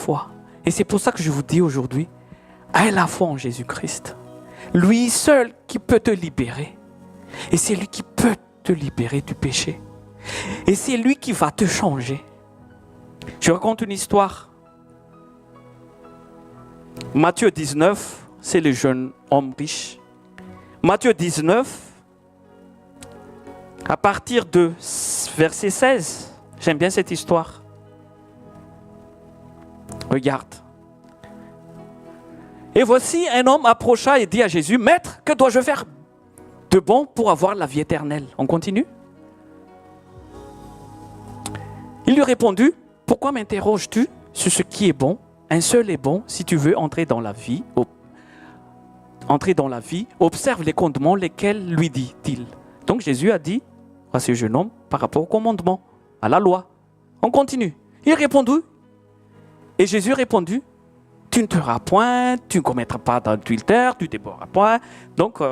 foi. Et c'est pour ça que je vous dis aujourd'hui, aie la foi en Jésus-Christ. Lui seul qui peut te libérer. Et c'est lui qui peut te libérer du péché. Et c'est lui qui va te changer. Je raconte une histoire. Matthieu 19, c'est le jeune homme riche. Matthieu 19, à partir de verset 16, j'aime bien cette histoire. Regarde. Et voici un homme approcha et dit à Jésus, « Maître, que dois-je faire de bon pour avoir la vie éternelle ?» On continue. Il lui répondit, « Pourquoi m'interroges-tu sur ce qui est bon? Un seul est bon si tu veux entrer dans la vie. Observe les commandements, lesquels lui dit-il. » Donc Jésus a dit à ce jeune homme par rapport au commandement, à la loi. On continue. Il répondit, et Jésus répondit, « Tu ne tueras point, tu ne commettras pas d'adultère, tu ne dévoreras point. » Donc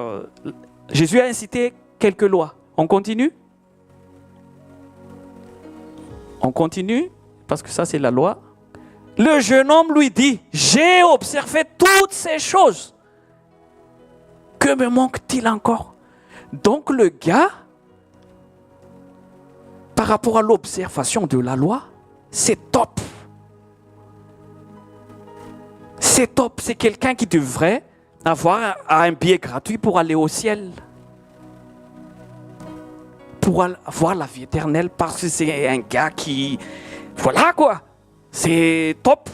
Jésus a incité quelques lois. On continue. On continue, parce que ça c'est la loi. Le jeune homme lui dit, « J'ai observé toutes ces choses. Que me manque-t-il encore ?» Donc le gars, par rapport à l'observation de la loi, c'est top. C'est top, c'est quelqu'un qui devrait avoir un billet gratuit pour aller au ciel. Pour avoir la vie éternelle, parce que c'est un gars qui... Voilà quoi, c'est top.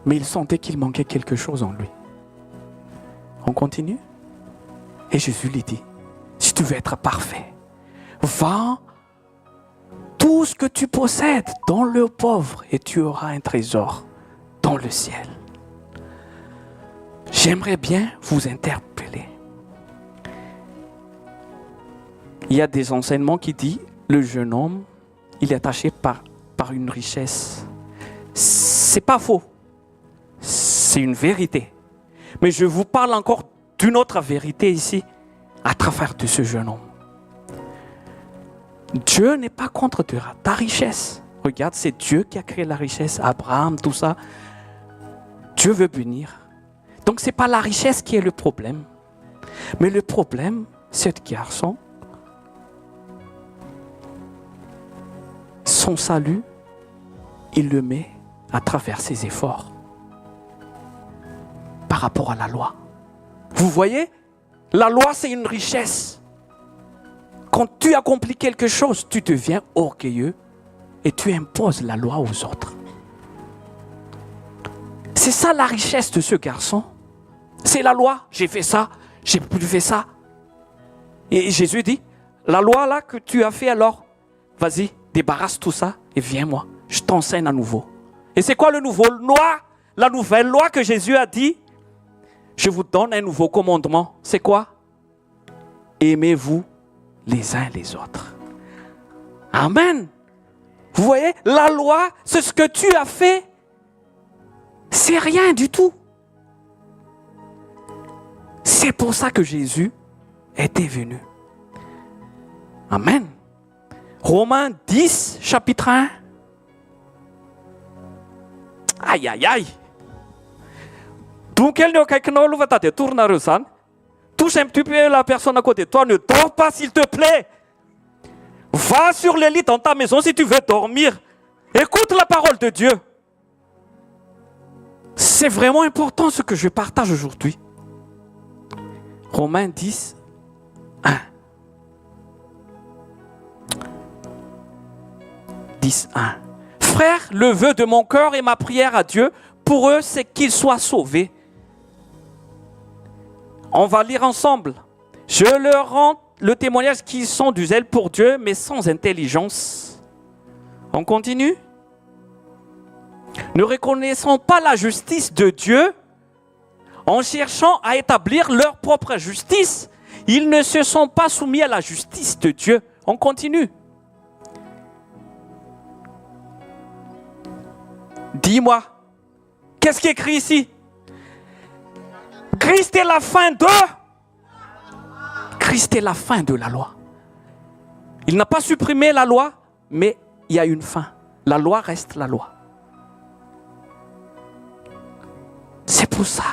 Mais il sentait qu'il manquait quelque chose en lui. On continue. Et Jésus lui dit, si tu veux être parfait, va tout ce que tu possèdes, donne-le aux pauvres et tu auras un trésor dans le ciel. J'aimerais bien vous interpeller. Il y a des enseignements qui disent, le jeune homme, il est attaché par une richesse. C'est pas faux. C'est une vérité. Mais je vous parle encore d'une autre vérité ici, à travers de ce jeune homme. Dieu n'est pas contre ta richesse. Regarde, c'est Dieu qui a créé la richesse, Abraham, tout ça. Dieu veut bénir. Donc ce n'est pas la richesse qui est le problème. Mais le problème, cet garçon, son salut, il le met à travers ses efforts. Par rapport à la loi. Vous voyez, la loi c'est une richesse. Quand tu accomplis quelque chose, tu deviens orgueilleux et tu imposes la loi aux autres. C'est ça la richesse de ce garçon. C'est la loi, j'ai fait ça, j'ai plus fait ça. Et Jésus dit, la loi là que tu as fait alors, vas-y, débarrasse tout ça et viens-moi, je t'enseigne à nouveau. Et c'est quoi le nouveau loi? La nouvelle loi que Jésus a dit, je vous donne un nouveau commandement. C'est quoi? Aimez-vous les uns les autres. Amen. Vous voyez, la loi, c'est ce que tu as fait. C'est rien du tout. C'est pour ça que Jésus était venu. Amen. Romains 10, chapitre 1. Aïe, aïe, aïe. Donc, touche un petit peu la personne à côté de toi, ne dors pas s'il te plaît. Va sur le lit dans ta maison si tu veux dormir. Écoute la parole de Dieu. C'est vraiment important ce que je partage aujourd'hui. Romains 10, 1. 10, 1. Frère, le vœu de mon cœur et ma prière à Dieu, pour eux, c'est qu'ils soient sauvés. On va lire ensemble. Je leur rends le témoignage qu'ils sont du zèle pour Dieu, mais sans intelligence. On continue. Ne reconnaissant pas la justice de Dieu, en cherchant à établir leur propre justice, ils ne se sont pas soumis à la justice de Dieu. On continue. Dis-moi, qu'est-ce qui est écrit ici? Christ est la fin de... Christ est la fin de la loi. Il n'a pas supprimé la loi, mais il y a une fin. La loi reste la loi. C'est pour ça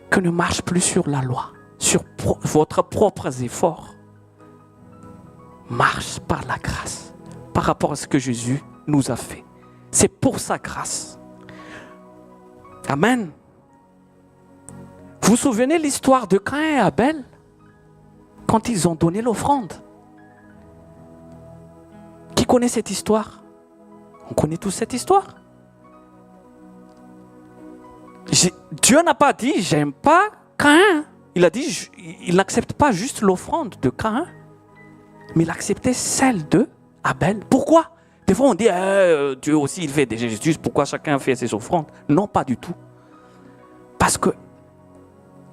que ne marche plus sur la loi, sur votre propres efforts. Marche par la grâce, par rapport à ce que Jésus nous a fait. C'est pour sa grâce. Amen. Vous vous souvenez l'histoire de Caïn et Abel quand ils ont donné l'offrande? Qui connaît cette histoire? On connaît tous cette histoire. Dieu n'a pas dit j'aime pas Caïn. Il a dit il n'accepte pas juste l'offrande de Caïn, mais il acceptait celle de Abel. Pourquoi? Des fois on dit Dieu aussi il fait des gestes, pourquoi chacun fait ses offrandes? Non, pas du tout. Parce que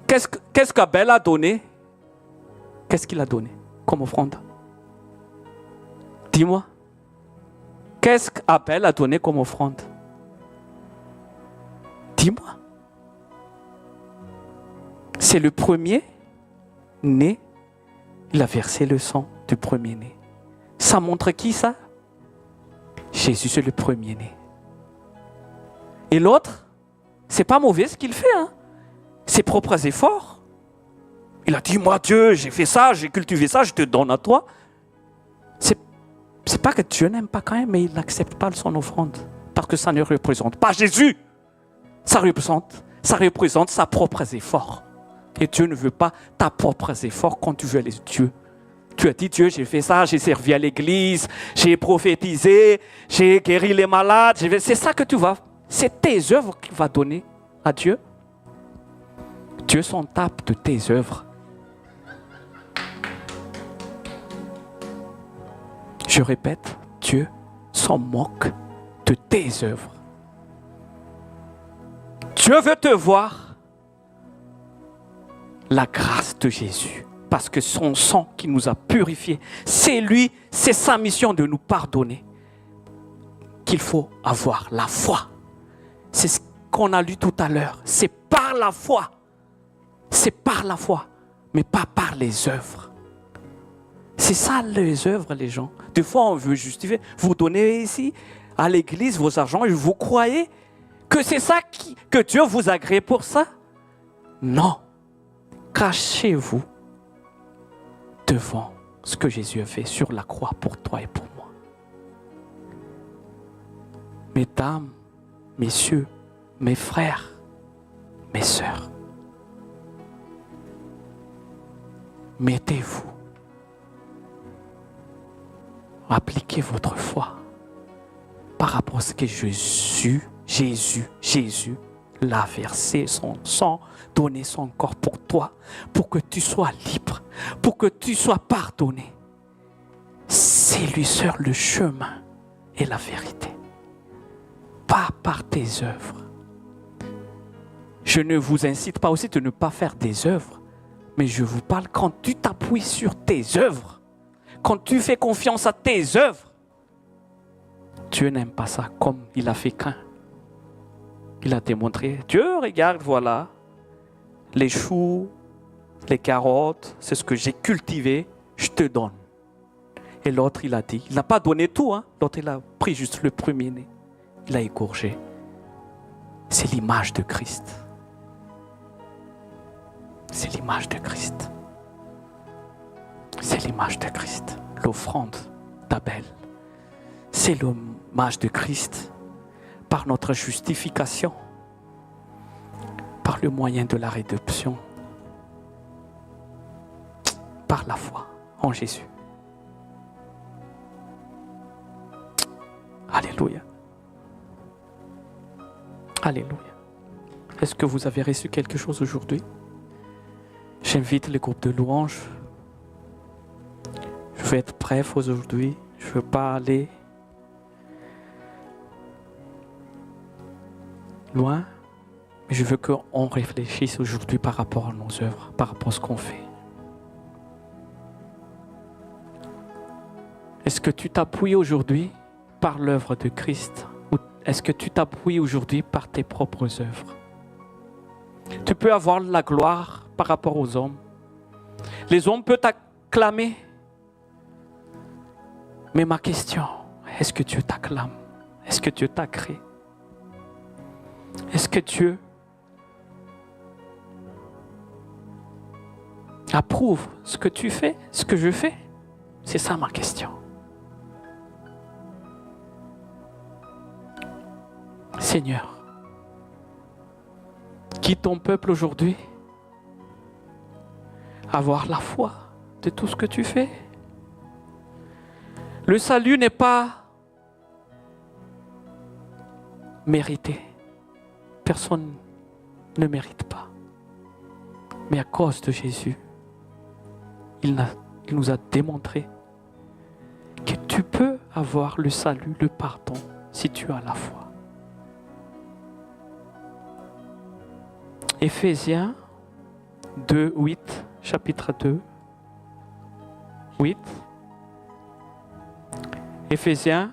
qu'est-ce qu'Abel a donné? Qu'est-ce qu'il a donné comme offrande? Dis-moi. Qu'est-ce qu'Abel a donné comme offrande? Dis-moi. C'est le premier-né. Il a versé le sang du premier-né. Ça montre qui ça? Jésus, c'est le premier-né. Et l'autre, c'est pas mauvais ce qu'il fait. Ses propres efforts. Il a dit, moi Dieu, j'ai fait ça, j'ai cultivé ça, je te donne à toi. C'est pas que Dieu n'aime pas quand même, mais il n'accepte pas son offrande. Parce que ça ne représente pas Jésus. Ça représente ses propres efforts. Et Dieu ne veut pas tes propres efforts quand tu veux les Dieu. Tu as dit, Dieu, j'ai fait ça, j'ai servi à l'église, j'ai prophétisé, j'ai guéri les malades. C'est ça que tu vas. C'est tes œuvres qu'il va donner à Dieu. Dieu s'en tape de tes œuvres. Je répète, Dieu s'en moque de tes œuvres. Dieu veut te voir la grâce de Jésus. Parce que son sang qui nous a purifiés, c'est lui, c'est sa mission de nous pardonner. Qu'il faut avoir la foi. C'est ce qu'on a lu tout à l'heure. C'est par la foi. C'est par la foi, mais pas par les œuvres. C'est ça les œuvres, les gens. Des fois, on veut justifier. Vous donnez ici à l'église vos argents et vous croyez que c'est ça que Dieu vous a créé pour ça? Non. Cachez-vous devant ce que Jésus a fait sur la croix pour toi et pour moi. Mesdames, messieurs, mes frères, mes sœurs, mettez-vous, appliquez votre foi par rapport à ce que Jésus l'a versé son sang, donné son corps pour toi, pour que tu sois libre, pour que tu sois pardonné. C'est lui seul le chemin et la vérité. Pas par tes œuvres. Je ne vous incite pas aussi de ne pas faire des œuvres, mais je vous parle quand tu t'appuies sur tes œuvres, quand tu fais confiance à tes œuvres. Dieu n'aime pas ça comme il a fait Caïn. Il a démontré, Dieu regarde, voilà, les choux, les carottes, c'est ce que j'ai cultivé, je te donne. Et l'autre, il a dit, il n'a pas donné tout, l'autre, il a pris juste le premier-né. Il a égorgé. C'est l'image de Christ. C'est l'image de Christ. C'est l'image de Christ. L'offrande d'Abel. C'est l'image de Christ par notre justification, par le moyen de la rédemption, par la foi en Jésus. Alléluia. Alléluia. Est-ce que vous avez reçu quelque chose aujourd'hui? J'invite les groupes de louanges. Je vais être bref aujourd'hui. Je ne veux pas aller loin. Mais je veux qu'on réfléchisse aujourd'hui par rapport à nos œuvres, par rapport à ce qu'on fait. Est-ce que tu t'appuies aujourd'hui par l'œuvre de Christ? Ou est-ce que tu t'appuies aujourd'hui par tes propres œuvres? Tu peux avoir la gloire par rapport aux hommes. Les hommes peuvent t'acclamer. Mais ma question, Est-ce que Dieu t'acclame? Est-ce que Dieu t'a créé? Est-ce que Dieu approuve ce que tu fais, ce que je fais? C'est ça ma question. Seigneur, guide ton peuple aujourd'hui à avoir la foi de tout ce que tu fais. Le salut n'est pas mérité. Personne ne mérite pas. Mais à cause de Jésus, il nous a démontré que tu peux avoir le salut, le pardon, si tu as la foi. Éphésiens 2, 8, chapitre 2, 8. Éphésiens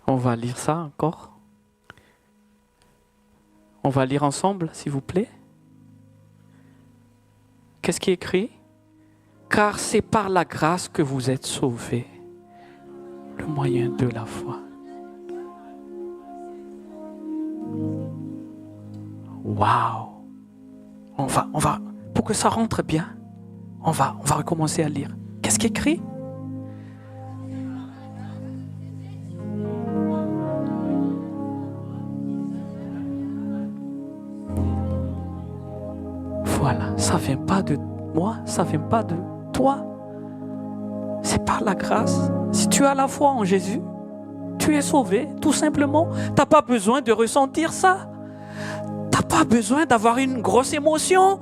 on va lire ça encore. On va lire ensemble, s'il vous plaît. Qu'est-ce qui est écrit? Car c'est par la grâce que vous êtes sauvés, le moyen de la foi. Waouh! On va, pour que ça rentre bien, on va recommencer à lire. Qu'est-ce qui est écrit? Voilà, ça ne vient pas de moi, ça ne vient pas de toi. C'est par la grâce. Si tu as la foi en Jésus, tu es sauvé, tout simplement. Tu n'as pas besoin de ressentir ça. Tu n'as pas besoin d'avoir une grosse émotion.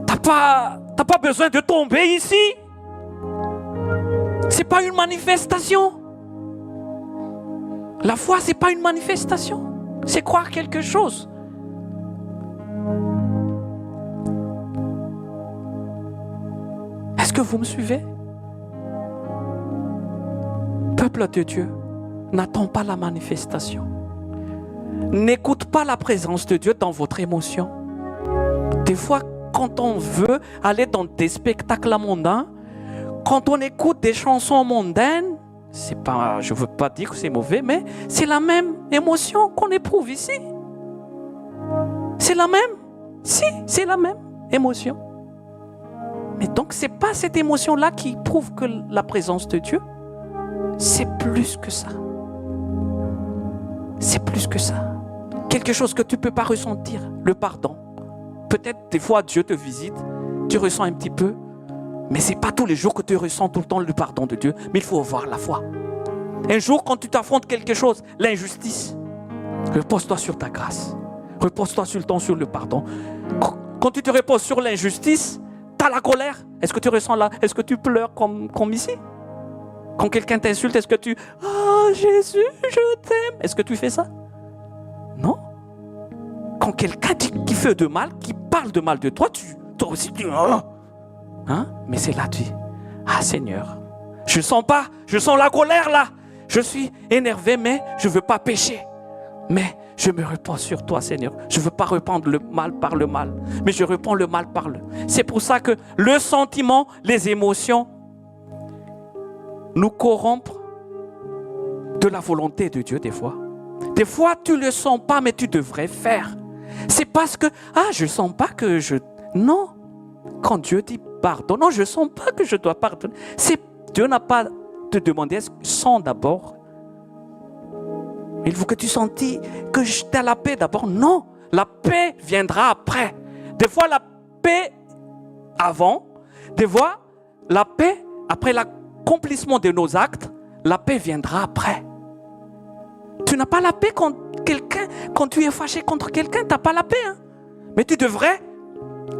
Tu n'as pas besoin de tomber ici. Ce n'est pas une manifestation. La foi, ce n'est pas une manifestation. C'est croire quelque chose. Est-ce que vous me suivez? Peuple de Dieu, n'attends pas la manifestation. N'écoute pas la présence de Dieu dans votre émotion. Des fois, quand on veut aller dans des spectacles mondains, quand on écoute des chansons mondaines, je ne veux pas dire que c'est mauvais, mais c'est la même émotion qu'on éprouve ici. C'est la même. Si, c'est la même émotion. Mais donc, ce n'est pas cette émotion-là qui prouve que la présence de Dieu, c'est plus que ça. C'est plus que ça. Quelque chose que tu ne peux pas ressentir, le pardon. Peut-être des fois Dieu te visite, tu ressens un petit peu, mais ce n'est pas tous les jours que tu ressens tout le temps le pardon de Dieu, mais il faut avoir la foi. Un jour, quand tu t'affrontes quelque chose, l'injustice, repose-toi sur ta grâce. Repose-toi sur le pardon. Quand tu te reposes sur l'injustice, tu as la colère. Est-ce que tu ressens là? Est-ce que tu pleures comme ici? Quand quelqu'un t'insulte, est-ce que tu... Ah, Jésus, je t'aime. Est-ce que tu fais ça? Non. Quand quelqu'un qui fait de mal, qui parle de mal de toi, toi aussi tu... Hein? Mais c'est là, tu dis, ah Seigneur, je sens la colère là. Je suis énervé, mais je ne veux pas pécher. Mais je me repose sur toi, Seigneur. Je ne veux pas reprendre le mal par le mal, mais je reprends le mal par le... C'est pour ça que le sentiment, les émotions, nous corrompent de la volonté de Dieu des fois. Des fois, tu ne le sens pas, mais tu devrais faire. C'est parce que, je ne sens pas que je... Non. Quand Dieu dit pardon, non, je ne sens pas que je dois pardonner. Dieu n'a pas te demandé, sens d'abord. Il faut que tu sentis que tu as la paix d'abord. Non, la paix viendra après. Des fois, la paix avant. Des fois, la paix après l'accomplissement de nos actes. La paix viendra après. Tu n'as pas la paix quand tu es fâché contre quelqu'un. Tu n'as pas la paix. Hein? Mais tu devrais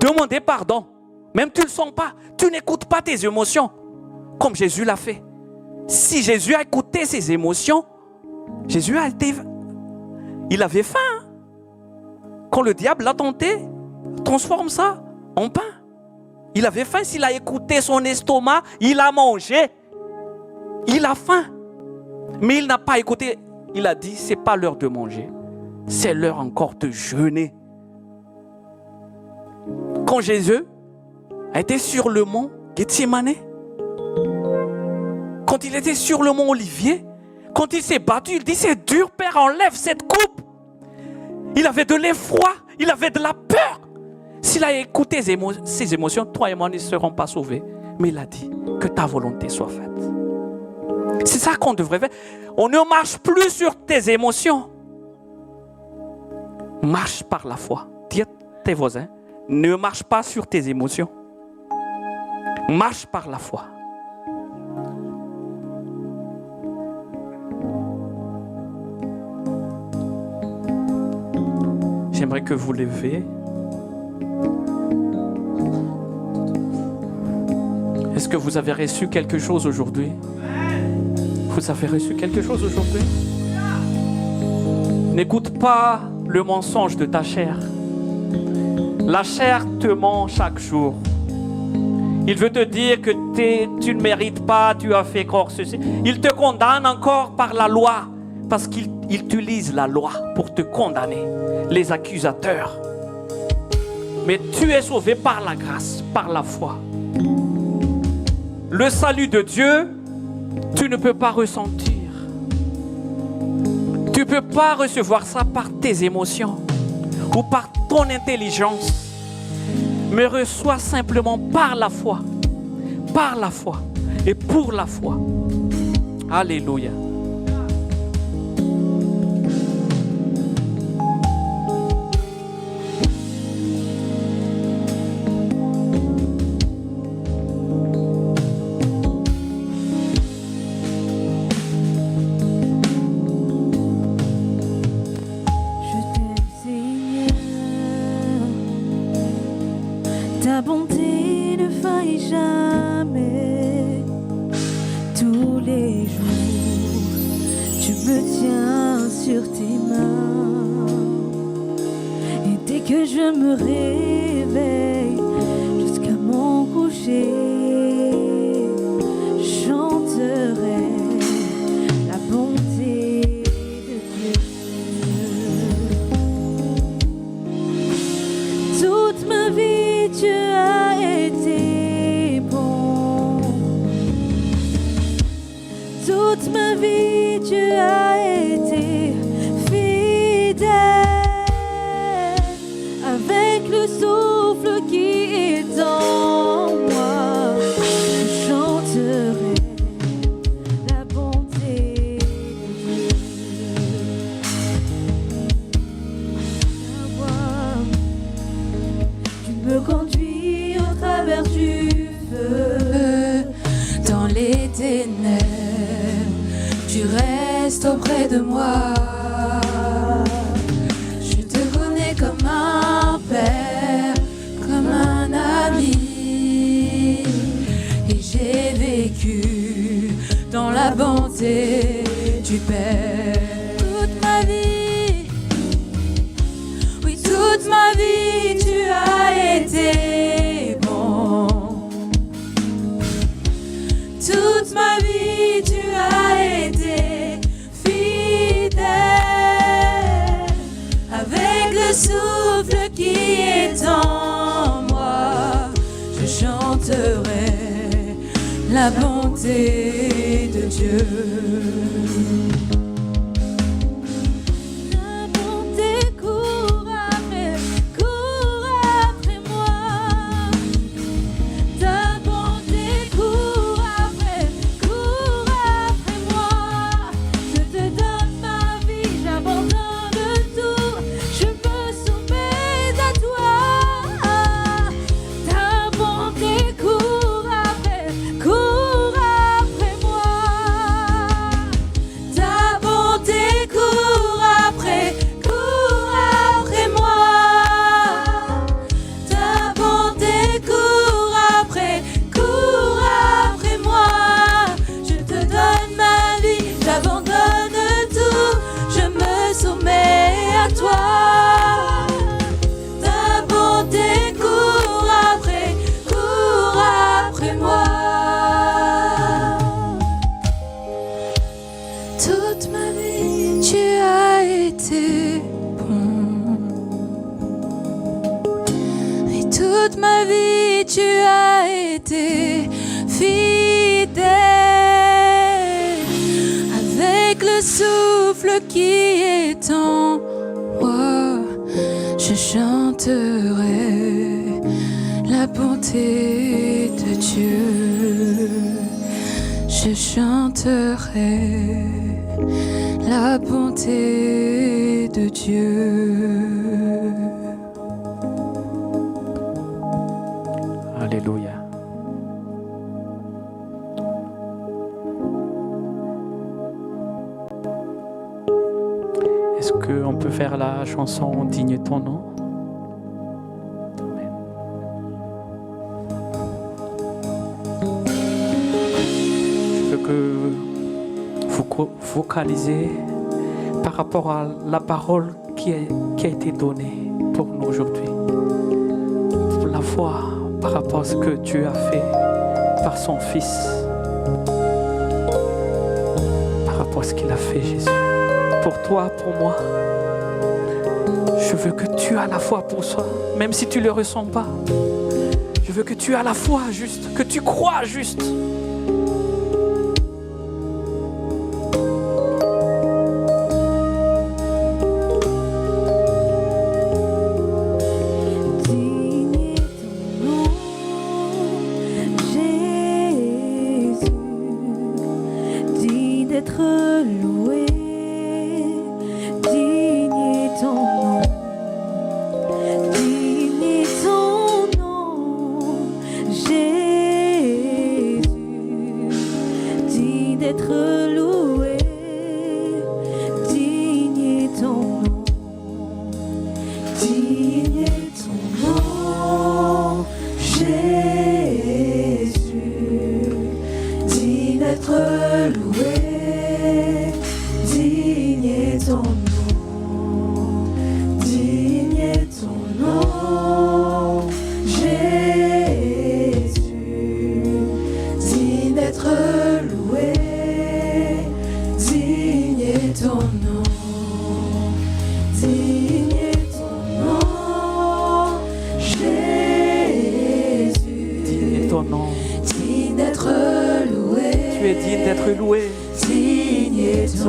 demander pardon. Même tu ne le sens pas. Tu n'écoutes pas tes émotions. Comme Jésus l'a fait. Si Jésus a écouté ses émotions, Jésus il avait faim. Hein? Quand le diable l'a tenté, transforme ça en pain. Il avait faim. S'il a écouté son estomac, il a mangé. Il a faim. Mais il n'a pas écouté. Il a dit, c'est pas l'heure de manger. C'est l'heure encore de jeûner. Quand Jésus a été sur le mont Gethsemane. Quand il était sur le mont Olivier, quand il s'est battu, il dit, c'est dur, Père, enlève cette coupe. Il avait de l'effroi, il avait de la peur. S'il a écouté ses émotions, toi et moi ne serons pas sauvés. Mais il a dit, que ta volonté soit faite. C'est ça qu'on devrait faire. On ne marche plus sur tes émotions. Marche par la foi. Dis à tes voisins, ne marche pas sur tes émotions. Marche par la foi. J'aimerais que vous levez. Est-ce que vous avez reçu quelque chose aujourd'hui? Vous avez reçu quelque chose aujourd'hui? N'écoute pas le mensonge de ta chair. La chair te ment chaque jour. Il veut te dire que tu ne mérites pas, tu as fait encore ceci. Il te condamne encore par la loi, parce qu'il utilise la loi pour te condamner, les accusateurs. Mais tu es sauvé par la grâce, par la foi. Le salut de Dieu, tu ne peux pas ressentir. Tu ne peux pas recevoir ça par tes émotions ou par ton intelligence. Mais reçois simplement par la foi et pour la foi. Alléluia. Ta bonté ne faillit jamais. Tous les jours, tu me tiens sur tes mains. Et dès que je me réveille, jusqu'à mon coucher, je chanterai la bonté de Dieu. Toute ma vie, tu as été bon. Toute ma vie, tu as été fidèle. Avec le souffle qui est en moi, je chanterai la bonté de Dieu. Tu me conduis au travers du feu, dans les ténèbres, tu restes auprès de moi. Je te connais comme un père, comme un ami, et j'ai vécu dans la bonté du Père. Toute ma vie, oui, toute ma vie, tu as été bon. Toute ma vie, tu as été fidèle. Avec le souffle qui est en moi, je chanterai la bonté de Dieu. Ta bonté court après moi. Ta bonté court après moi. Je te donne ma vie, j'abandonne tout. Je me soumets à toi. Ta bonté court après moi. Ta été fidèle. Avec le souffle qui est en moi, je chanterai la bonté de Dieu. Je chanterai la bonté de Dieu. Alléluia. Est-ce qu'on peut faire la chanson Digne ton nom? Amen. Je veux que vous focalisez par rapport à la parole qui a été donnée pour nous aujourd'hui. Pour la foi, par rapport à ce que Dieu a fait par son Fils. Par rapport à ce qu'il a fait, Jésus. Pour toi, pour moi. Je veux que tu aies la foi pour soi, même si tu ne le ressens pas. Je veux que tu aies la foi juste, que tu crois juste.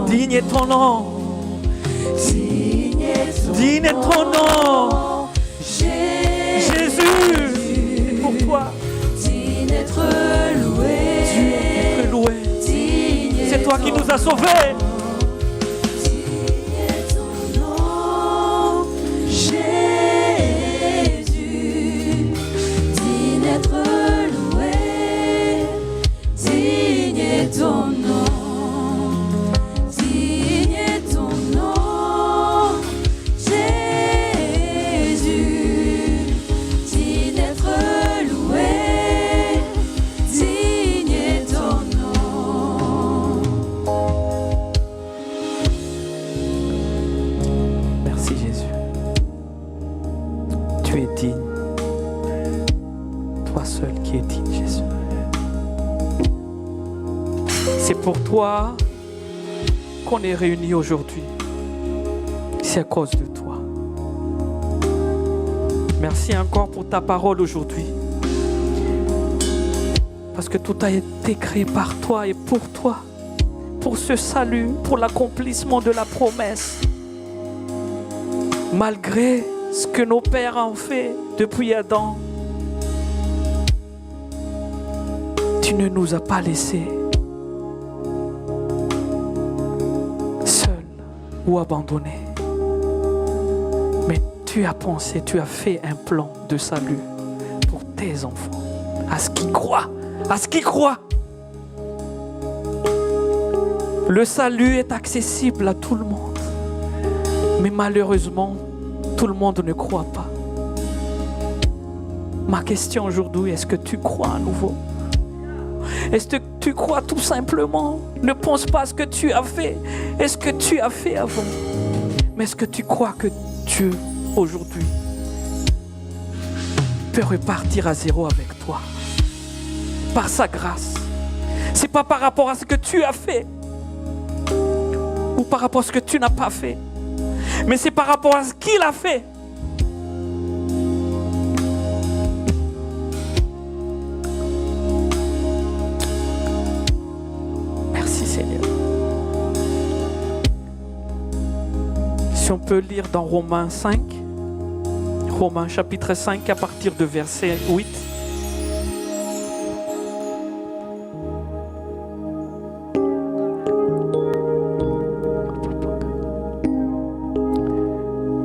Digne est ton nom. Digne est ton nom. Jésus, pour toi. Digne d'être loué. Dieu est loué. C'est toi qui nous as sauvés. Digne est ton nom, Jésus. Digne d'être loué. Digne est ton nom. Pour toi qu'on est réunis aujourd'hui. C'est à cause de toi. Merci encore pour ta parole aujourd'hui. Parce que tout a été créé par toi et pour toi. Pour ce salut, pour l'accomplissement de la promesse. Malgré ce que nos pères ont fait depuis Adam, tu ne nous as pas laissés ou abandonné. Mais tu as pensé, tu as fait un plan de salut pour tes enfants, à ce qui croient, à ce qui croient. Le salut est accessible à tout le monde, mais malheureusement, tout le monde ne croit pas. Ma question aujourd'hui, est-ce que tu crois à nouveau? Est-ce que tu crois tout simplement? Ne pense pas à ce que tu as fait. Est-ce que tu as fait avant? Mais est-ce que tu crois que Dieu, aujourd'hui, peut repartir à zéro avec toi? Par sa grâce. Ce n'est pas par rapport à ce que tu as fait. Ou par rapport à ce que tu n'as pas fait. Mais c'est par rapport à ce qu'il a fait. Si on peut lire dans Romains 5, Romains chapitre 5 à partir de verset 8.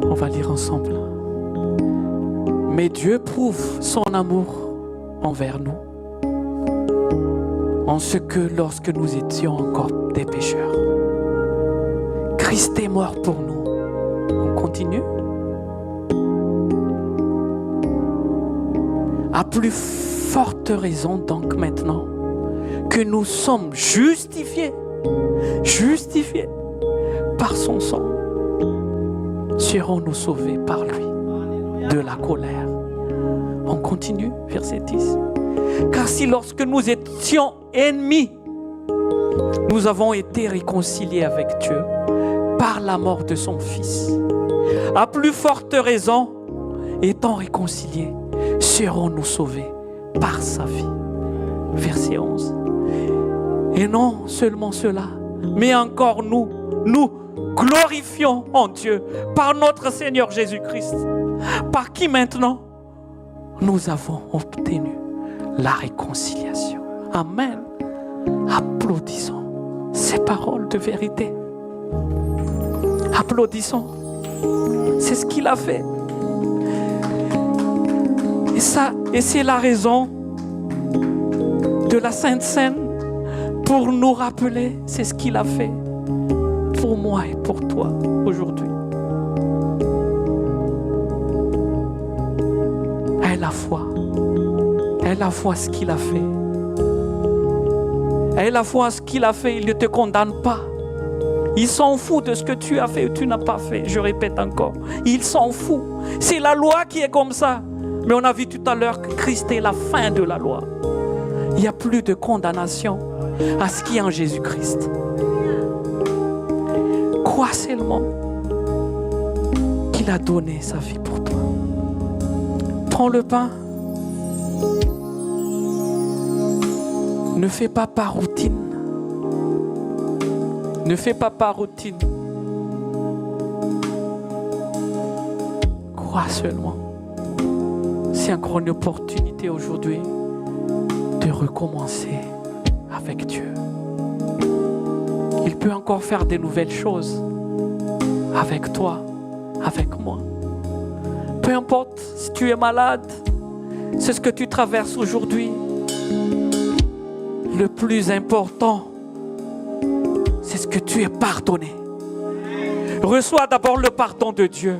On va lire ensemble. Mais Dieu prouve son amour envers nous en ce que lorsque nous étions encore des pécheurs, Christ est mort pour nous. On continue. À plus forte raison donc maintenant que nous sommes justifiés par son sang, serons-nous sauvés par lui de la colère. On continue, verset 10. Car si lorsque nous étions ennemis, nous avons été réconciliés avec Dieu par la mort de son Fils, à plus forte raison, étant réconciliés, serons-nous sauvés par sa vie. Verset 11. Et non seulement cela, mais encore nous glorifions en Dieu par notre Seigneur Jésus-Christ, par qui maintenant nous avons obtenu la réconciliation. Amen. Applaudissons ces paroles de vérité. Applaudissons. C'est ce qu'il a fait. Et c'est la raison de la Sainte Seine pour nous rappeler, c'est ce qu'il a fait pour moi et pour toi aujourd'hui. Elle a foi ce qu'il a fait. Elle a foi ce qu'il a fait, il ne te condamne pas. Il s'en fout de ce que tu as fait ou tu n'as pas fait. Je répète encore, il s'en fout. C'est la loi qui est comme ça. Mais on a vu tout à l'heure que Christ est la fin de la loi. Il n'y a plus de condamnation à ce qui est en Jésus-Christ. Crois seulement qu'il a donné sa vie pour toi. Prends le pain. Ne fais pas par routine. Ne fais pas par routine. Crois seulement. C'est encore une opportunité aujourd'hui de recommencer avec Dieu. Il peut encore faire de nouvelles choses avec toi, avec moi. Peu importe si tu es malade, c'est ce que tu traverses aujourd'hui. Le plus important, c'est ce que tu es pardonné. Reçois d'abord le pardon de Dieu.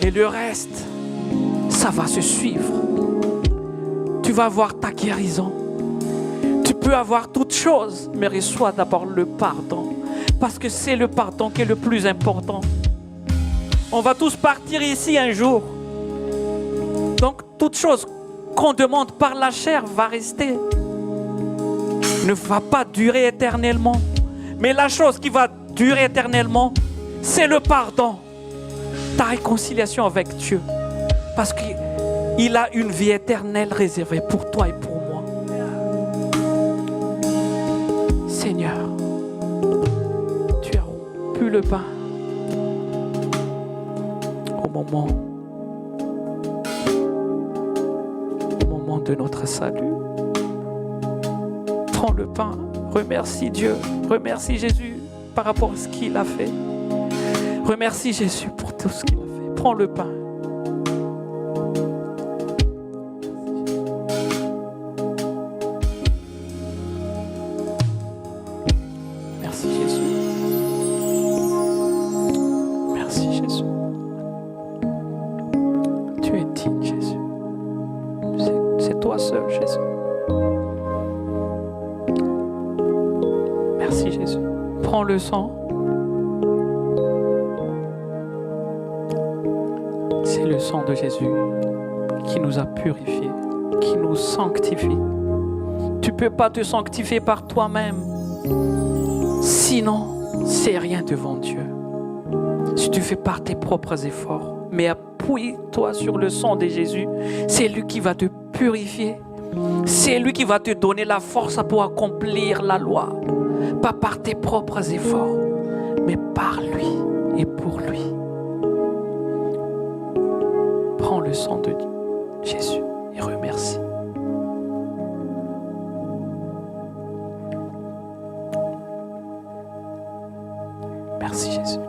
Et le reste, ça va se suivre. Tu vas avoir ta guérison. Tu peux avoir toutes choses, mais reçois d'abord le pardon. Parce que c'est le pardon qui est le plus important. On va tous partir ici un jour. Donc, toute chose qu'on demande par la chair va rester. Ne va pas durer éternellement. Mais la chose qui va durer éternellement, c'est le pardon. Ta réconciliation avec Dieu. Parce qu'il a une vie éternelle réservée pour toi et pour moi. Seigneur, tu as rompu le pain au moment de notre salut. Prends le pain, remercie Dieu, remercie Jésus par rapport à ce qu'il a fait. Remercie Jésus pour tout ce qu'il a fait. Prends le pain. Merci Jésus. Merci Jésus. Tu es digne Jésus. C'est toi seul Jésus. Merci Jésus. Prends le sang. C'est le sang de Jésus qui nous a purifiés, qui nous sanctifie. Tu ne peux pas te sanctifier par toi-même. Sinon, c'est rien devant Dieu. Si tu fais par tes propres efforts, mais appuie-toi sur le sang de Jésus. C'est lui qui va te purifier. C'est lui qui va te donner la force pour accomplir la loi. Pas par tes propres efforts, mais par lui et pour lui. Prends le sang de Jésus et remercie. Merci Jésus.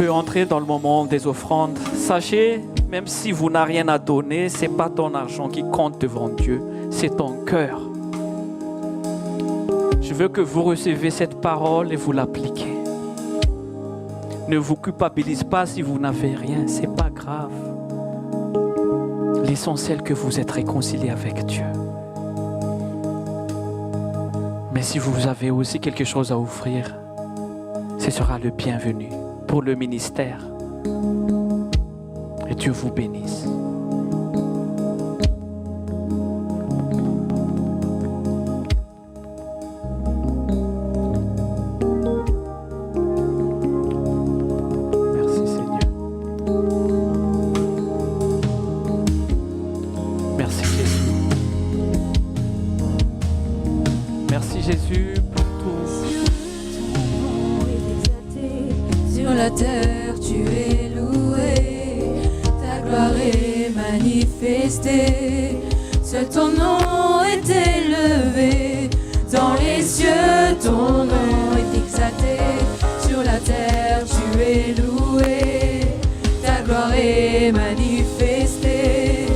Entrer dans le moment des offrandes. Sachez, même si vous n'avez rien à donner, ce n'est pas ton argent qui compte devant Dieu, c'est ton cœur. Je veux que vous recevez cette parole et vous l'appliquez. Ne vous culpabilisez pas si vous n'avez rien, ce n'est pas grave. L'essentiel que vous êtes réconciliés avec Dieu. Mais si vous avez aussi quelque chose à offrir, ce sera le bienvenu pour le ministère. Et Dieu vous bénisse. Merci Seigneur. Merci Jésus. Merci Jésus pour tout. Sur la terre, tu es loué, ta gloire est manifestée. Seul ton nom est élevé, dans les cieux, ton nom est exalté. Sur la terre, tu es loué, ta gloire est manifestée.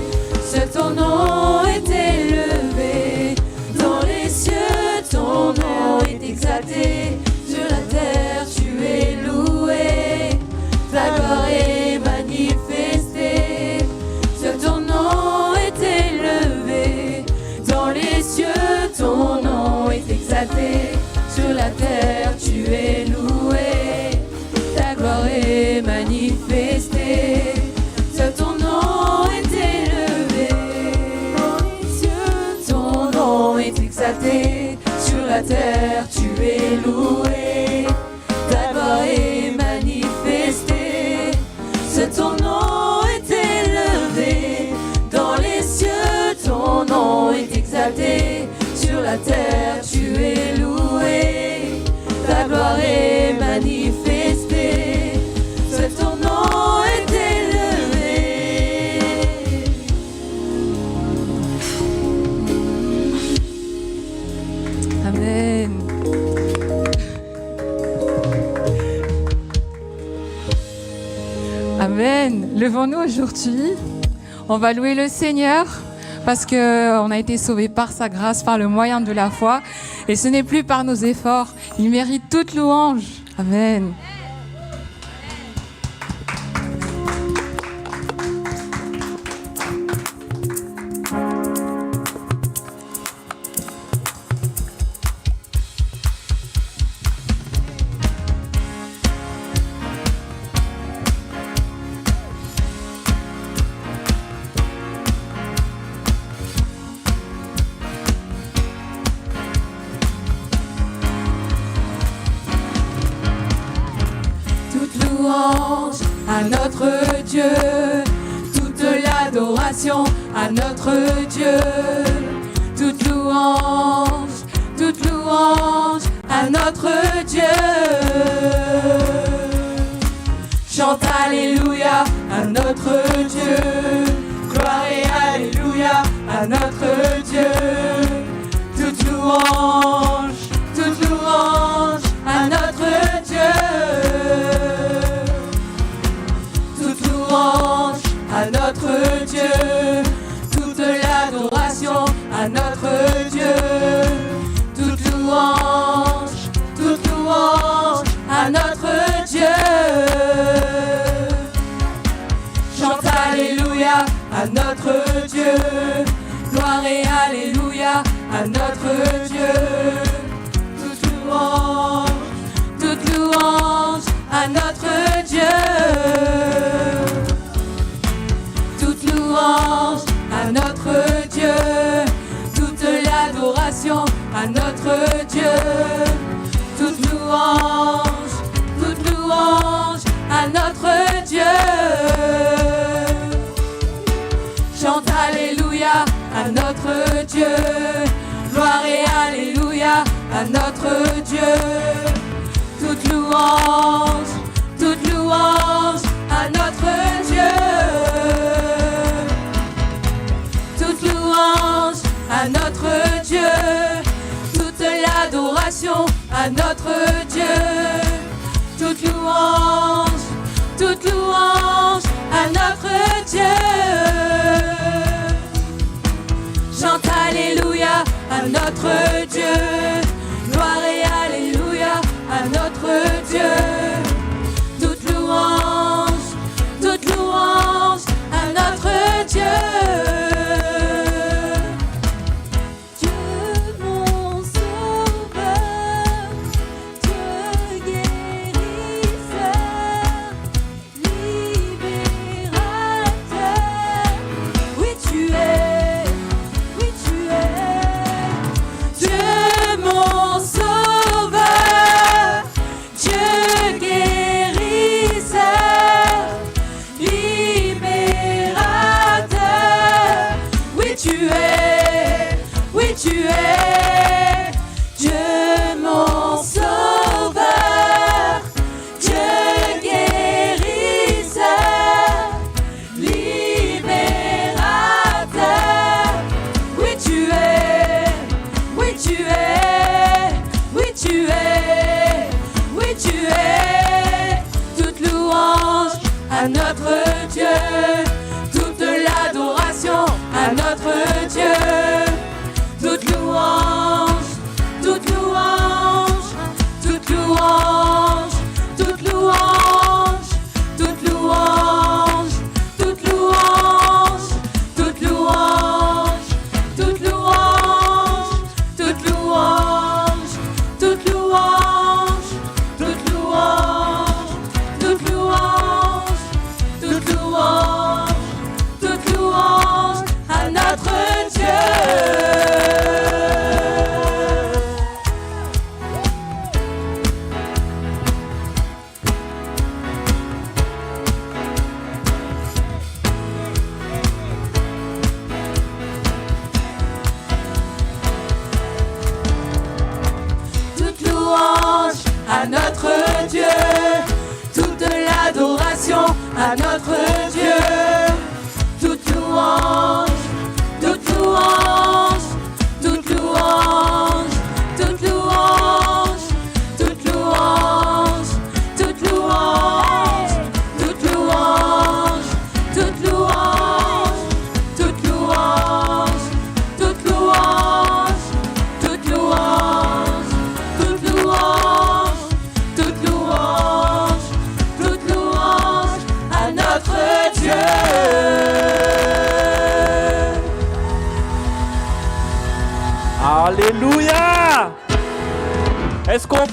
Seul ton nom est élevé, dans les cieux, ton nom est exalté. Sur la terre, tu es loué, ta gloire est manifestée. Seul ton nom est élevé, dans les cieux, ton nom est exalté. Sur la terre, tu es loué, ta gloire est manifestée. Seul ton nom est élevé, dans les cieux, ton nom est exalté. Sur la terre, tu es loué, ta gloire est manifestée. Seul ton nom est élevé, dans les cieux, ton nom est exalté. Sur la terre, tu es loué, ta gloire est manifestée. Seul ton nom est élevé. Amen. Amen. Levons-nous aujourd'hui. On va louer le Seigneur parce qu'on a été sauvés par sa grâce, par le moyen de la foi. Et ce n'est plus par nos efforts. Il mérite toute louange. Amen. À notre Dieu, toute l'adoration à notre Dieu, toute louange à notre Dieu. Chante Alléluia à notre Dieu, gloire et Alléluia à notre Dieu, toute louange à notre Dieu. À notre Dieu, toute l'adoration à notre Dieu, toute louange à notre Dieu. Chante Alléluia à notre Dieu, gloire et Alléluia à notre Dieu, toute louange à notre Dieu. À notre Dieu, toute l'adoration à notre Dieu, toute louange à notre Dieu. Chante Alléluia à notre Dieu, gloire et Alléluia à notre Dieu, toute louange à notre Dieu. À notre Dieu, toute l'adoration à notre Dieu, toute louange à notre Dieu. Chante Alléluia à notre Dieu, gloire et Alléluia à notre Dieu, toute louange à notre Dieu. À notre Dieu, toute l'adoration à notre Dieu, toute louange, toute louange, toute louange, toute louange, toute louange, toute louange, toute louange, toute louange, toute louange, toute louange, toute louange, toute louange. Toute louange à notre Dieu. Toute louange à notre Dieu, toute l'adoration à notre Dieu, toute louange, toute louange, toute louange, toute louange, toute louange, toute louange, toute louange, toute louange,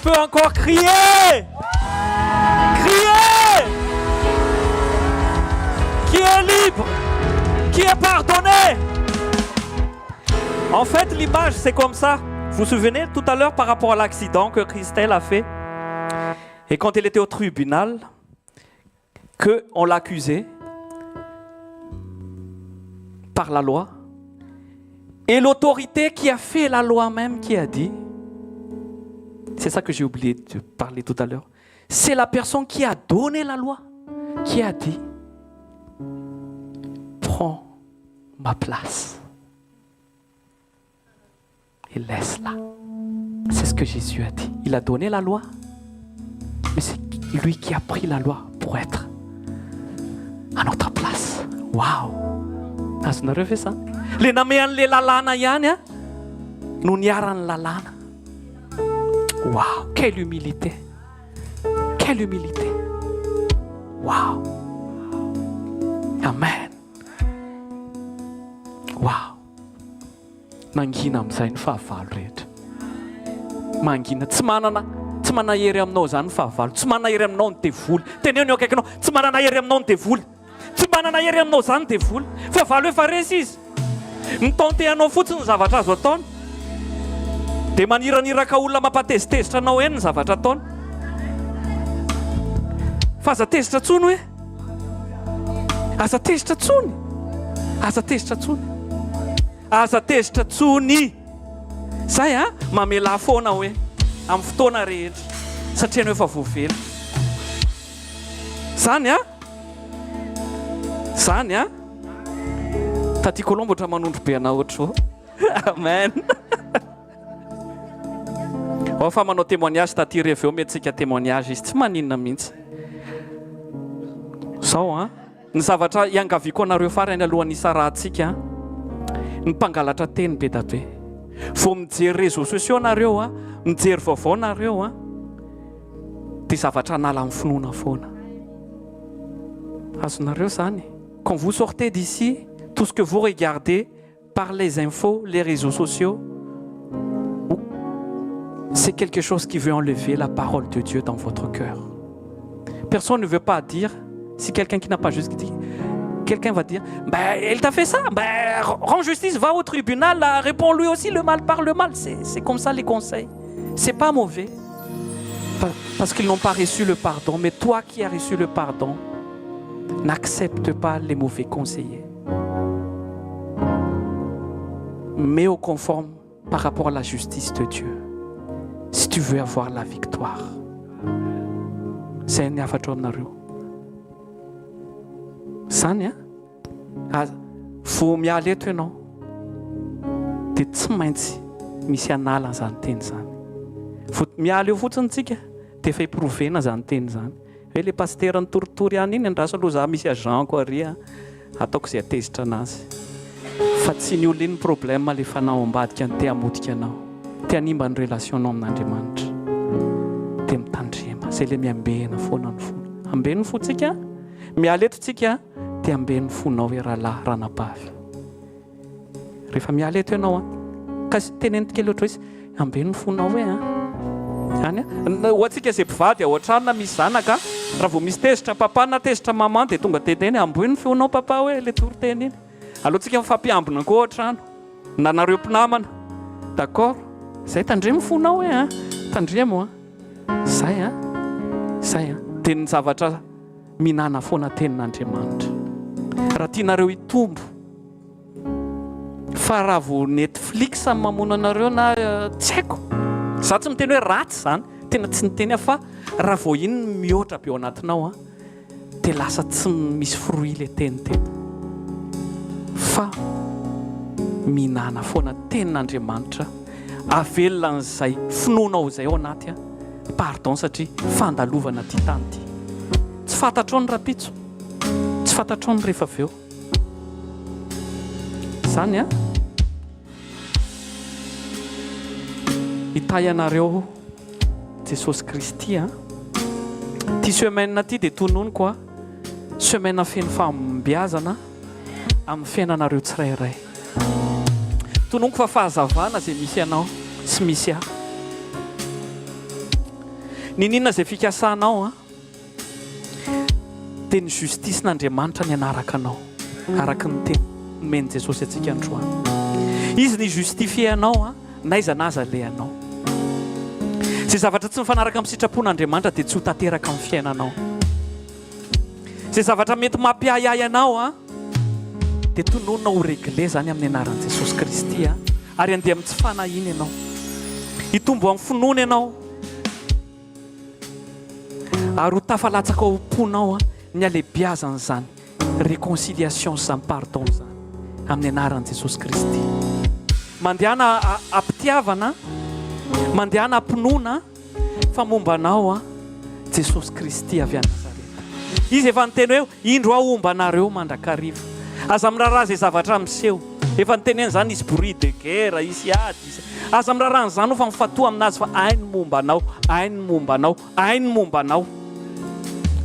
peux encore crier. Crier. Qui est libre, qui est pardonné. En fait, l'image, c'est comme ça. Vous vous souvenez tout à l'heure par rapport à l'accident que Christelle a fait? Et quand elle était au tribunal, qu'on l'accusait par la loi. Et l'autorité qui a fait la loi même qui a dit, c'est ça que j'ai oublié de parler tout à l'heure, c'est la personne qui a donné la loi, qui a dit, prends ma place et laisse-la. C'est ce que Jésus a dit. Il a donné la loi, mais c'est lui qui a pris la loi pour être à notre place. Waouh! Est-ce qu'on a refait ça? Les namean les lalana yani, nous niaran lalana. Waouh! Quelle humilité! Quelle humilité! Waouh! Amen! Waouh! Nangina am'izay ny fahavalo rehetra. Mangina tsy manahery aminao zany ny fahavalo, tsy manahery aminao ny devoly. Teneo ny akaikinao, tsy mananahery aminao ny devoly. Tsy mananahery aminao zany ny devoly. Fahavalo efa resy izy. Mitaontehanao fotsiny ny zavatra azo ataony. Dia maniraniraka olona mampatezitezitra anao eny ny zavatra ataony. Fa aza tezitra tsony hoe. Aza tezitra tsony. Aza tezitra tsony. Aza tezitra tsony. Zay mamela foana hoe amin'ny fotoana rehetra satria ny efa voavela. Zany Taty Colombe otra manondro be ana ohatro. Amen. Fa manao témoignage taty reveo metsika témoignage izy tsy maninona mihitsy. Zao ny zavatra iangaviako anareo farany alohan'ny isa rahantsika ny mpangalatra teny be da be. Vao mijery réseaux sociaux nareo mijery vaovao nareo dia zavatra anala amin'ny finoana foana. Azonareo zany. Quand vous sortez d'ici, tout ce que vous regardez par les infos, les réseaux sociaux, c'est quelque chose qui veut enlever la parole de Dieu dans votre cœur. Personne ne veut pas dire, si quelqu'un qui n'a pas juste dit, quelqu'un va dire, elle t'a fait ça, rends justice, va au tribunal, réponds lui aussi le mal par le mal. C'est comme ça les conseils. C'est pas mauvais, parce qu'ils n'ont pas reçu le pardon. Mais toi qui as reçu le pardon, n'accepte pas les mauvais conseillers. Mets au conforme par rapport à la justice de Dieu. Si tu veux avoir la victoire. C'est un afatra aminareo. Zany vao miala eto ianao dia tsy maintsy misy anala zany teny zany. Vao miala eo fotsiny tsika dia efa iprovena zany teny zany. Hoe le pasteur nitoritory any iny andraso aloha za misy agent ary ataoko izay atezitra anazy. Fa tsy ny olona iny problème le fanao ambadika ny te hamodika anao, te hanimba ny relationao amin'Andriamanitra, dia mitandrema zay le miambena foana ny fona. Ambeny fo tsika, miala eto tsika dia ambeny fonao hoe rahalahy ranabavy. Rehefa miala eto ianao ka teneny kely oatra izy ambeny fonao hoe hoatsika zay mpivady ao an-trano na misy zanaka, raha vao misy tezitra papa na tezitra maman dia tonga teteny ambony fonao papa hoe le toriteny iny. Alohantsika mifampiambina koa ao an-trano na nareo mpinamana. D'accord? Zay tandremo fonao hoe tandremo zay dia ny zavatra minana foana tenin'Andriamanitra. Raha tianareo hitombo, fa raha vao Netflix mamono anareo na tsy haiko, za tsy miteny hoe ratsy zany, tena tsy niteny fa raha vao iny mihoatra be ao anatinao dia lasa tsy misy fruit le teny teto. Fa minana foana tenin'Andriamanitra, avelona an'izay finoanao izay ao anaty pardon satria fandalovana ty tany ty. Tsy fantatrao ny rapitso, tsy fantatrao ny rehefa avy eo. Zany hitay anareo Jesosy Kristy ty semaine ty dia tononiko semaine feno fambiazana amin'ny fiainanareo tsirairay. Tononiko fa fahazavana zay misy anao sy misy Ninona izay fikasanao teny justice n'Andriamanitra ny anaraka anao araka ny teny meny Jesosy atsika androany. Izy ny justifie anao naiza naza le anao. Zay zavatra tsy mifanaraka amin'ny sitrapon'Andriamanitra dia tsy ho tanteraka amin'ny fiainanao. Zay zavatra mety mampiayay anao dia tononona ho regle zany amin'ny anaran'i Jesosy Kristy ary andeha amin'ny tsy fanahiny ianao. Hitombo amin'ny finoana ianao ary ho tafalatsaka ao am-ponao ny alebiazan'izany réconciliation zany pardon zany amin'ny anaran'i Jesosy Kristy. Mandehana ampitiavana, mandehana ampinoana fa momba anao Jesosy Kristy avy any Nazareta. Izy efa niteny hoe indro aomba anareo mandrakariva. Aza miraharaha izay zavatra miseho. Efa niteneny zany izy bruit de guerre, izy ady izy. Aza miraharaha zany ho fa mifatoa aminazy fa ainy momba anao, ainy momba anao, ainy momba anao,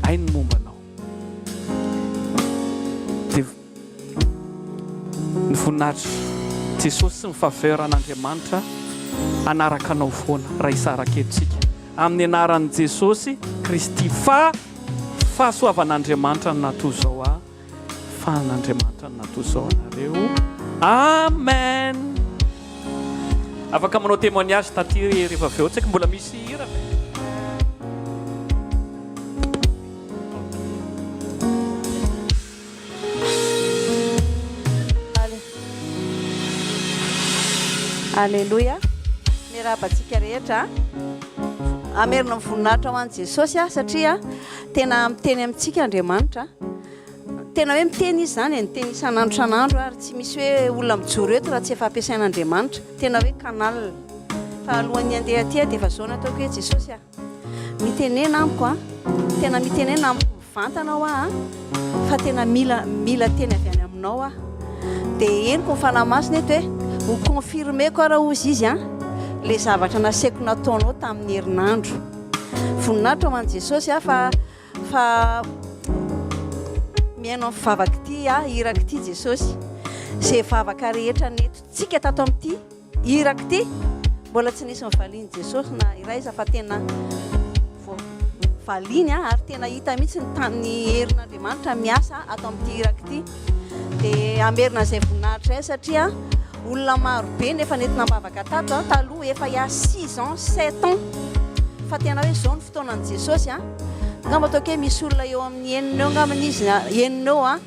ainy momba anao. Dia ny voninahitra Jesosy sy ny faveur an'Andriamanitra anaraka anao foana raha isarakentsika amin'ny anaran'i Jesosy Kristy fahasoavan'Andriamanitra ny natoy zao fa n'Andriamanitra ny natoy zao anareo. Amen. Afaka manao témoignage taty rehefa avy eo tsy mbola misy hira ve? Alléluia. Mirabantsika rehetra amerina mivoninahitra ho an'i Jesosy satria tena miteny amintsika Andriamanitra. Tena hoe miteny izy zany miteny isan'andro isan'andro ary tsy misy hoe olona mijoro eto raha tsy efa ampiasain'Andriamanitra. Tena hoe canal. Fa alohan'ny andeha aty dia efa zao nataoko hoe Jesosy mitenena amiko tena mitenena amiko mivantanao fa tena mila teny avy any aminao dia eniko ny fanahy masina eto hoe ho confirmeko raha ozy izy le zavatra nasaiko nataonao tamin'ny herinandro. Voninahitra ho an'i Jesosy fa miaino amin'ny vavaka ity hiraka ity Jesosy. Zay vavaka rehetra nentotsika tato amin'ity hiraka ity mbola tsy nisy mivaliany Jesosy na iray fa tena valiany ary tena hita mihitsy ny tamin'ny herin'Andriamanitra miasa ato amin'ity hiraka ity. Dia amerina izay voninahitra izay satria olona maro be nefa nentina mavaka tato taloha efa ia 6 ans 7 ans fa tena hoe zao ny fotoanan'i Jesosy ngamba ataoko hoe misy olona eo amin'ny enina eo ngambany izy enina eo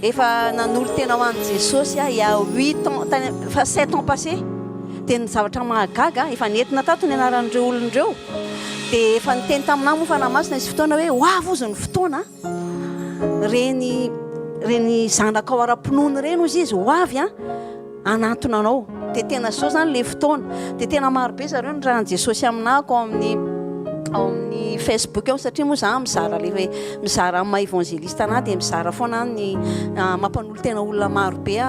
efa nanolo tena ho an'i Jesosy ia 8 ans fa 7 ans passé dia ny zavatra mahagaga efa nentina tato ny anaran'ireo olon'ireo dia efa niteny taminahy moa fanamasina izy fotoana hoe ho avy ozy ny fotoana reny zanaka ao ara-pinoany reny ozy izy ho avy anatona anao. Dia tena zao zany le fotoana dia tena maro be zareo ny rahan'i Jesosy aminako ao amin'ny Facebook eo satria moa za mizara le hoe mizara amin'ny maha-évangéliste anahy dia mizara foana ny mampanolo tena olona maro be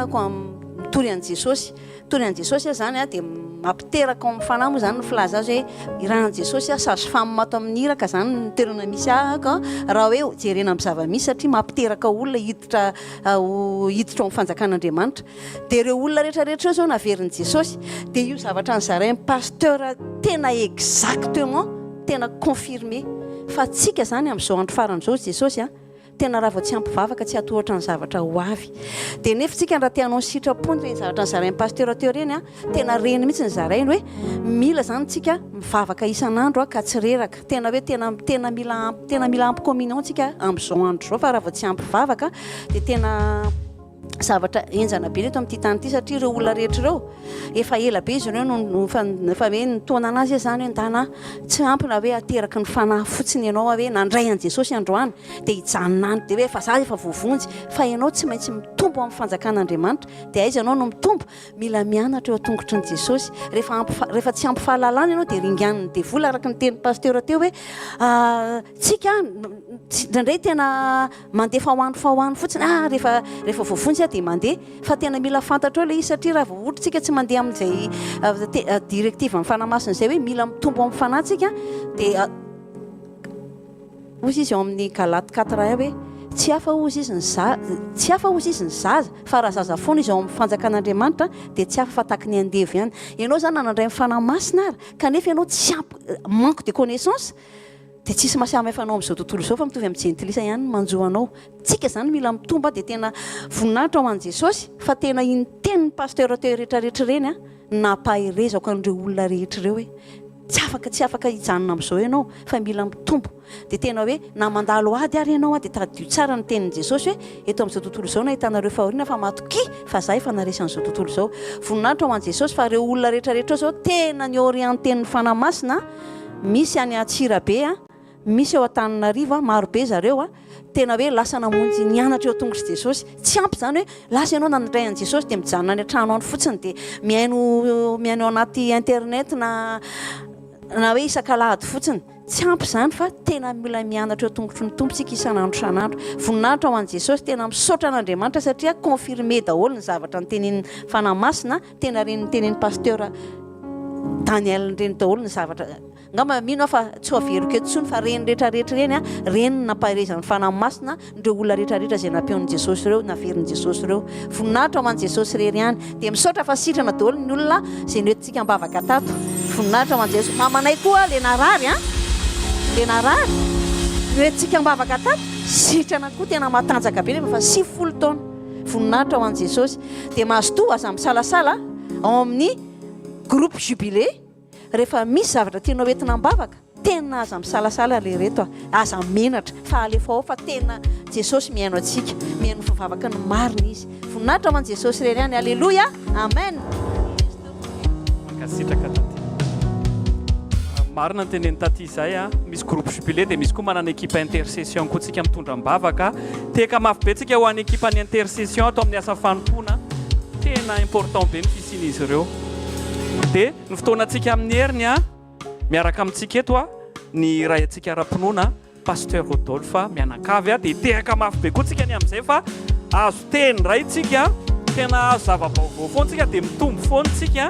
mitory an'i Jesosy. Tory an'i Jesosy zany dia mampiteraka ao amin'ny fanahy moa zany ny filaza azy hoe rahan'i Jesosy sage femme mato amin'ny hiraka zany ny toerana misy raha hoe jerena amin'ny zava-misy satria mampiteraka olona hiditra ao amin'ny fanjakan'Andriamanitra. Dia ireo olona rehetrarehetra zao naverin'i Jesosy dia io zavatra nizarain'ny pasteur tena exactement tena confirmé fa tsika zany amin'izao andro faran'izao Jesosy tena raha vao tsy ampivavaka tsy atohatra ny zavatra ho avy. Dia nefa tsika raha tianao ny sitrapony reny zavatra nizarain'ny pasteur teo reny tena reny mihitsy nizarainy hoe mila zany tsika mivavaka isan'andro ka tsy reraka. Tena hoe tena mila ampy communion tsika amin'izao andro zao fa raha vao tsy ampivavaka dia tena zavatra enjana be reto amin'ity tany ity satria ireo olona rehetra ireo efa ela be izy ireo fa hoe nitaona anazy zany hoe ndana tsy ampina hoe ateraka ny fanahy fotsiny ianao hoe nandray an'i Jesosy androany dia hijanona any dia hoe fa za efa voavonjy fa ianao tsy maintsy mitombo amin'ny fanjakan'Andriamanitra dia aiza ianao no mitombo mila mianatra eo an-tongotry ny Jesosy rehefa tsy ampy fahalalana ianao dia ringaniny devola araka ny teny pasteur teo hoe tsika ndraindray tena mandeha fahoany fotsiny rehefa voavonjy dia mandeha fa tena mila fantatra eo le izy satria raha vao ohatra tsika tsy mandeha amin'izay directive amin'ny fanahymasina izay hoe mila mitombo amin'ny fanahytsika dia ozy izy eo amin'ny Galaty 4 hoe tsy hafa ozy izy ny zaza fa raha zaza foana izy ao amin'ny fanjakan'Andriamanitra dia tsy hafa fa taky ny andevy ihany. Ianao zany nanandray ny fanahy masina kanefa ianao tsy ampy manque de connaissance dia tsisy mahasamihafanao amin'izao tontolo izao fa mitovy amin'ny jentilisa ihany manjoanao. Tsika zany mila mitomba dia tena voninahitra ho an'i Jesosy fa tena intenin'ny pasteur teo rehetrarehetra ireny a nampahirezako an'ireo olona rehetra ireo hoe tsy afaka hijanona amin'izao ianao fa mila mitombo. Dia tena hoe na mandalo ady ary ianao dia tadio tsara ny tenin'i Jesosy hoe eto amin'izao tontolo izao nahitanareo fahoriana fa matoky fa za efa naresan'izao tontolo izao. Voninahitra ho an'i Jesosy fa ireo olona rehetrarehetra zao tena ny orienten'ny fanamasina. Misy any Antsirabe a, misy eo Antananarivo a, marobe zareo a, tena hoe lasa namonjy nianatra eo tongotra Jesosy. Tsy ampy zany hoe lasa ianao nandray an'i Jesosy dia mijanona any an-trano any fotsiny dia miaino anaty internet na hoe isan-kalahady fotsiny. Tsy ampy zany fa tena mila mianatra eo tongotry ny tompontsika isan'andro isan'andro. Voninahitra ho an'i Jesosy tena misaotra an'Andriamanitra satria confirmé daholo ny zavatra nytenin'ny fanamasina, tena reny nytenin'ny pasteur Daniel reny daholo ny zavatra. Ngamba mino fa tsy averiko eto tsony fa reny rehetrarehetra reny a reny nampahirezan'ny fanahy masina ndreo olona rehetrarehetra izay nampeon'i Jesosy ireo naverin'i Jesosy ireo. Voninahitra ho an'i Jesosy rery ihany dia misaotra fa sitrana daholo ny olona izay noentintsika mbavaka tato. Voninahitra ho an'i Jesosy. Mamanay koa le narary a le narary noentintsika mbavaka tato sitrana koa tena matanjaka be fa 90 taona. Voninahitra ho an'i Jesosy dia mahazotoa aza misalasala ao amin'ny groupe jubilé. Rehefa misy zavatra tianao entina mbavaka tena aza misalasala le reto aza menatra fa alefa ao fa tena Jesosy miaino antsika miaino fivavaka ny marina izy. Voninahitra ho an'i Jesosy rery ihany. Alleluia, amen. Mankasitraka taty marina ny tenen'ny taty izay a, misy groupe jubilé dia misy koa manana équipe intercession koa tsika mitondra mbavaka. Teka mafy be tsika ho an'ny équipe ny intercession atao amin'ny asa fanompona, tena important be ny fisian'izy ireo. Dia ny fotoanantsika amin'ny heriny a miaraka amintsika eto a ny ray antsika ara-pinoana pasteur Rodolphe mianakavy a dia tehaka mafy be koa tsika ny amin'izay fa azo teny ray tsika tena azo zava-baovao foana tsika dia mitombo foana tsika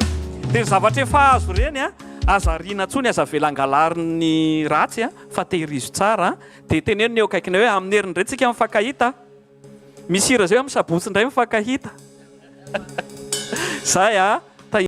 dia zavatra efa azo reny a aza riana ntsony aza velangalariny ratsy a fa tehirizo tsara dia teneno ny eo akaikina hoe amin'ny heriny indray tsika mifankahita misy hira zay hoe amin'ny sabotsy indray mifankahita zay a